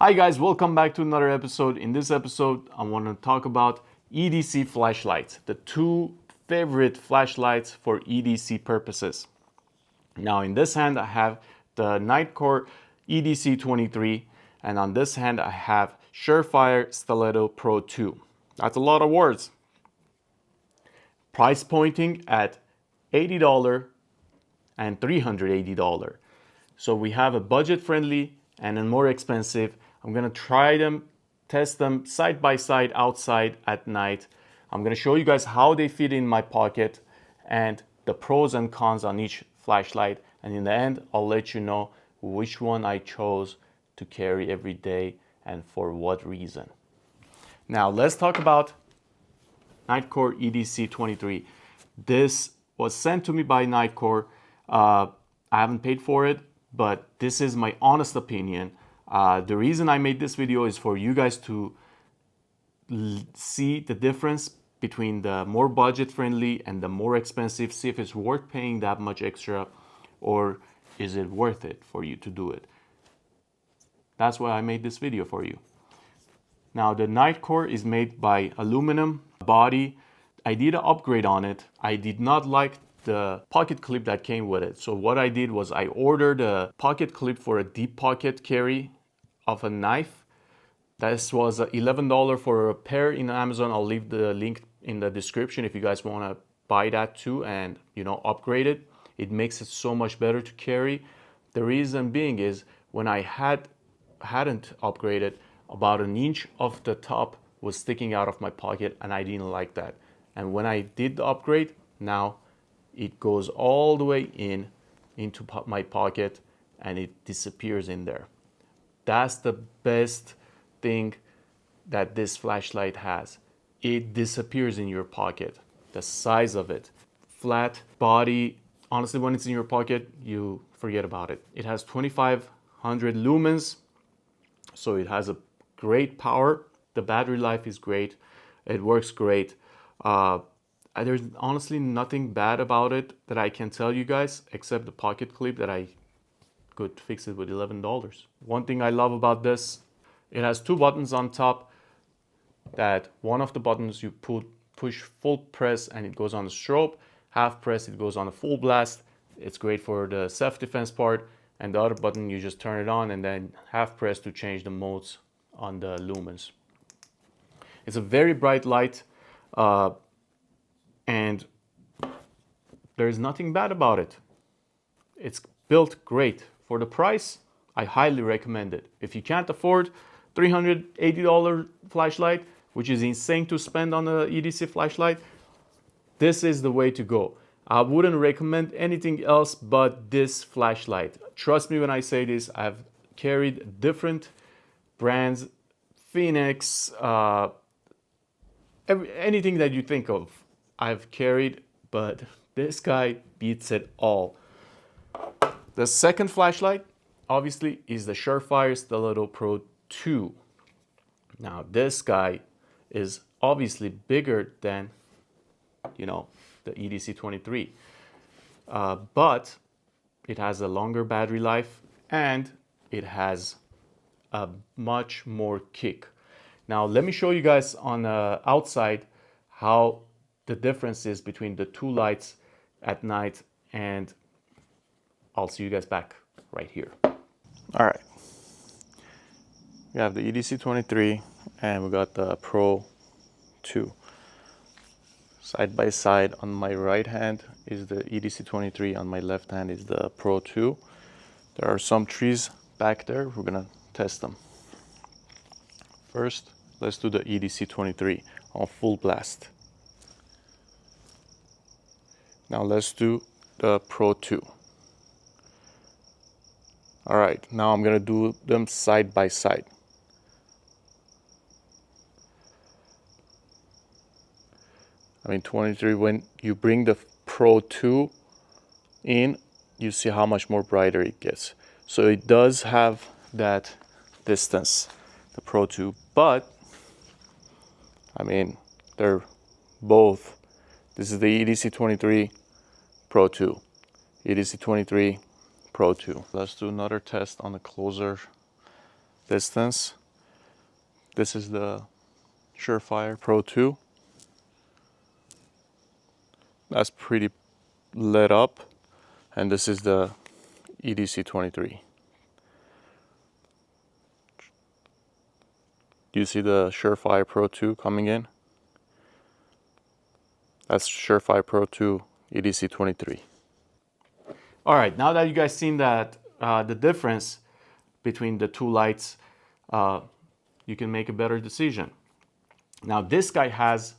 Hi guys, welcome back to another episode. In this episode, I want to talk about EDC flashlights, the two favorite flashlights for EDC purposes. Now in this hand, I have the Nitecore EDC23, and on this hand, I have Surefire Stiletto Pro 2. That's a lot of words. Price pointing at $80 and $380. So we have a budget-friendly and a more expensive. I'm gonna try them, test them side by side outside at night. I'm gonna show you guys how they fit in my pocket and the pros and cons on each flashlight. And in the end, I'll let you know which one I chose to carry every day and for what reason. Now let's talk about Nitecore EDC23. This was sent to me by Nitecore. I haven't paid for it, but this is my honest opinion. The reason I made this video is for you guys to see the difference between the more budget-friendly and the more expensive, see if it's worth paying that much extra or is it worth it for you to do it. That's why I made this video for you. Now the Nitecore is made by aluminum body. I did an upgrade on it. I did not like the pocket clip that came with it. So what I did was I ordered a pocket clip for a deep pocket carry of a knife. This was $11 for a pair in Amazon. I'll leave the link in the description if you guys want to buy that too and upgrade it. It makes it so much better to carry. The reason being is when I hadn't upgraded, about an inch of the top was sticking out of my pocket and I didn't like that. And when I did the upgrade, now it goes all the way into my pocket and it disappears in there. That's the best thing that this flashlight has. It disappears in your pocket. The size of it. Flat body. Honestly, when it's in your pocket, you forget about it. It has 2500 lumens. So it has a great power. The battery life is great. It works great. There's honestly nothing bad about it that I can tell you guys, except the pocket clip that I could fix it with $11. One thing I love about this, it has two buttons on top. That one of the buttons you push full press and it goes on the strobe. Half press, it goes on a full blast. It's great for the self-defense part. And the other button, you just turn it on and then half press to change the modes on the lumens. It's a very bright light. And there's nothing bad about it. It's built great. For the price, I highly recommend it. If you can't afford $380 flashlight, which is insane to spend on a EDC flashlight, this is the way to go. I wouldn't recommend anything else but this flashlight. Trust me when I say this, I've carried different brands, Phoenix, anything that you think of. I've carried, but this guy beats it all. The second flashlight, obviously, is the Surefire Stiletto Pro 2. Now, this guy is obviously bigger than, the EDC23. But it has a longer battery life and it has a much more kick. Now, let me show you guys on the outside how the difference is between the two lights at night, and I'll see you guys back right here. All right, we have the EDC23 and we got the Pro 2. Side by side, on my right hand is the EDC23, on my left hand is the Pro 2. There are some trees back there, we're gonna test them. First, let's do the EDC23 on full blast. Now let's do the Pro 2. All right, now I'm gonna do them side by side. I mean, 23, when you bring the Pro 2 in, you see how much more brighter it gets. So it does have that distance, the Pro 2, but I mean, they're both. This is the EDC23 Pro 2, EDC23 Pro 2. Let's do another test on the closer distance. This is the Surefire Pro 2. That's pretty lit up. And this is the EDC23. Do you see the Surefire Pro 2 coming in? That's Surefire Pro 2 EDC23. All right, now that you guys seen that the difference between the two lights, you can make a better decision. Now this guy has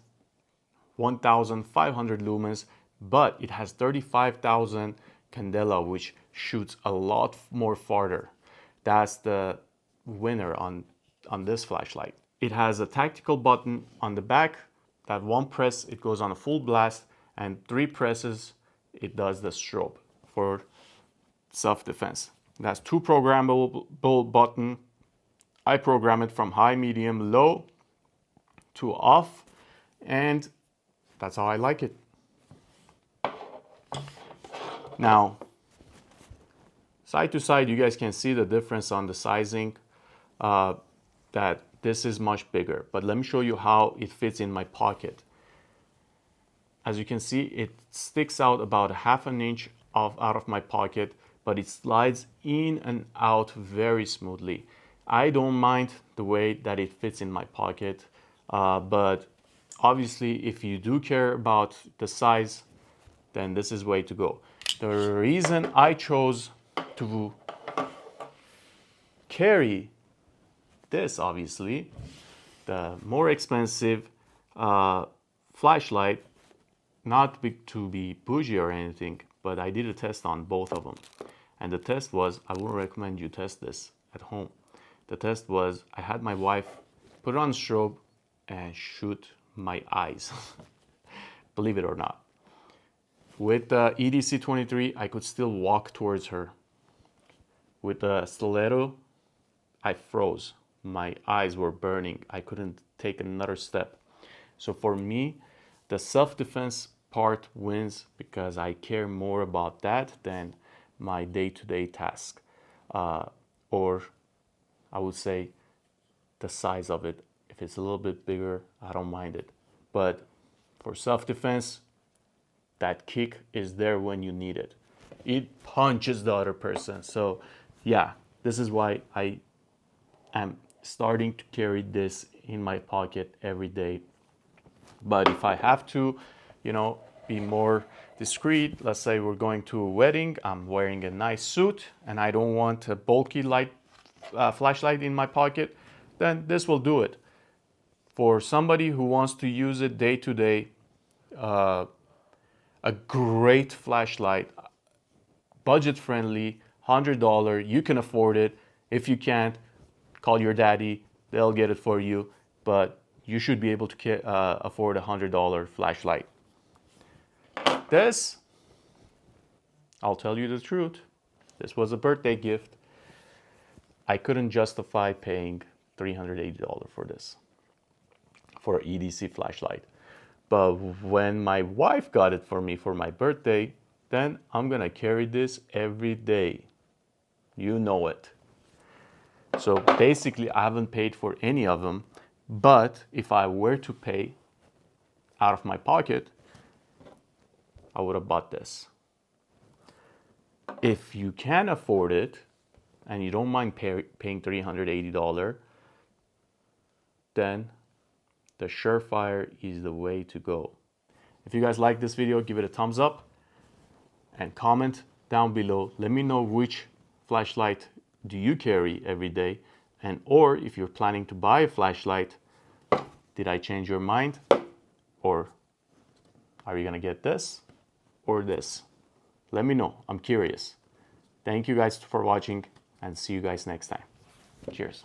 1,500 lumens, but it has 35,000 candela, which shoots a lot more farther. That's the winner on this flashlight. It has a tactical button on the back. That one press, it goes on a full blast, and 3 presses, it does the strobe for self-defense. It has 2 programmable buttons. I program it from high, medium, low to off, and that's how I like it. Now, side to side, you guys can see the difference on the sizing, that this is much bigger. But let me show you how it fits in my pocket. As you can see, it sticks out about a ½ an inch out of my pocket, but it slides in and out very smoothly. I don't mind the way that it fits in my pocket, but obviously if you do care about the size, then this is way to go. The reason I chose to carry this, obviously, the more expensive flashlight, not to be bougie or anything, but I did a test on both of them. And the test was, I wouldn't recommend you test this at home. The test was, I had my wife put it on strobe and shoot my eyes. Believe it or not. With the EDC23, I could still walk towards her. With the stiletto, I froze. My eyes were burning. I couldn't take another step. So for me, the self-defense part wins because I care more about that than my day-to-day task. Or I would say the size of it. If it's a little bit bigger, I don't mind it. But for self-defense, that kick is there when you need it. It punches the other person. So yeah, this is why I am starting to carry this in my pocket every day. But if I have to, be more discreet, let's say we're going to a wedding, I'm wearing a nice suit and I don't want a bulky flashlight in my pocket, then this will do it. For somebody who wants to use it day to day, a great flashlight, budget friendly, $100, you can afford it. If you can't, call your daddy, they'll get it for you, but you should be able to afford a $100 flashlight. This, I'll tell you the truth, this was a birthday gift. I couldn't justify paying $380 for this, for an EDC flashlight. But when my wife got it for me for my birthday, then I'm gonna carry this every day. You know it. So basically, I haven't paid for any of them, but if I were to pay out of my pocket, I would have bought this. If you can afford it, and you don't mind paying $380, then the Surefire is the way to go. If you guys like this video, give it a thumbs up and comment down below. Let me know which flashlight do you carry every day, and or if you're planning to buy a flashlight, did I change your mind, or are you gonna get this or this? Let me know. I'm curious. Thank you guys for watching, and see you guys next time. Cheers.